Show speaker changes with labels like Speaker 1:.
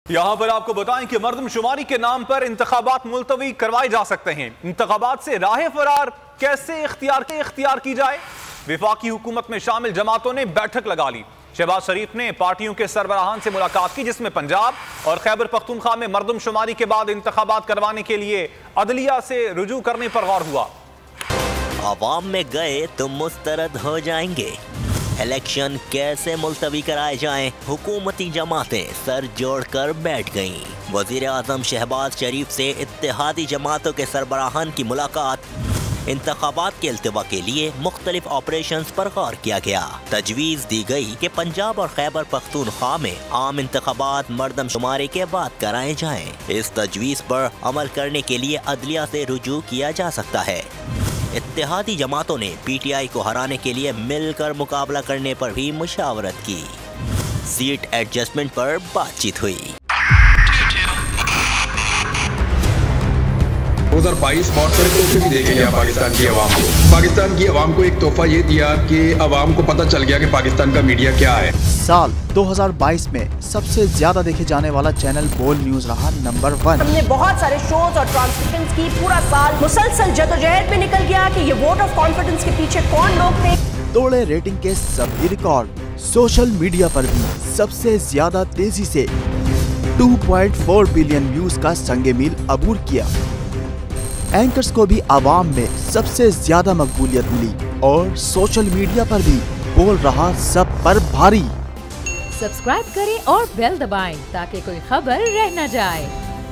Speaker 1: यहाँ पर आपको बताएं कि मर्दमशुमारी के नाम पर इंतखाबात मुलतवी करवाए जा सकते हैं। इंतखाबात से राह फरार कैसे इख्तियार की जाए। विफाकी हुकूमत में शामिल जमातों ने बैठक लगा ली। शहबाज शरीफ ने पार्टियों के सरबराहान से मुलाकात की, जिसमें पंजाब और खैबर पख्तूनख्वा में मर्दमशुमारी के बाद इंतखाबात करवाने के लिए अदलिया से रुजू करने पर गौर हुआ।
Speaker 2: अवाम में गए तो मुस्तरद हो जाएंगे। इलेक्शन कैसे मुलतवी कराए जाएं? हुकूमती जमातें सर जोड़कर बैठ गईं। वजीर आजम शहबाज शरीफ से इत्तेहादी जमातों के सरबराहान की मुलाकात। इंतखाबात के इल्तिवा के लिए मुख्तलिफ ऑपरेशंस पर गौर किया गया। तजवीज़ दी गई कि पंजाब और खैबर पख्तूनख्वा में आम इंतखाबात मर्दमशुमारी के बाद कराए जाएं। इस तजवीज़ पर अमल करने के लिए अदलिया से रुजू किया जा सकता है। इत्तेहादी जमातों ने PTI को हराने के लिए मिलकर मुकाबला करने पर भी मुशावरत की। सीट एडजस्टमेंट पर बातचीत हुई।
Speaker 3: 2022 बहुत सारे तोहफे भी देखे गया पाकिस्तान की आवाम को। पाकिस्तान की आवाम को एक तोहफा ये दिया कि आवाम को पता चल गया कि पाकिस्तान का मीडिया क्या है।
Speaker 4: साल 2022 में सबसे ज्यादा देखे जाने वाला चैनल बोल न्यूज रहा नंबर 1।
Speaker 5: हमने बहुत सारे शोज और ट्रांसमिशंस की। पूरा साल मुसलसल जदोजहद में निकल गया कि ये वोट ऑफ कॉन्फिडेंस के पीछे कौन लोग थे।
Speaker 4: तोड़े रेटिंग के सभी रिकॉर्ड। सोशल मीडिया पर भी सबसे ज्यादा तेजी से 2.4 बिलियन व्यूज का संगे मील अबूर किया। एंकर्स को भी आवाम में सबसे ज्यादा मकबूलियत मिली और सोशल मीडिया पर भी बोल रहा सब पर भारी।
Speaker 6: सब्सक्राइब करें और बेल दबाएं ताकि कोई खबर रह न जाए।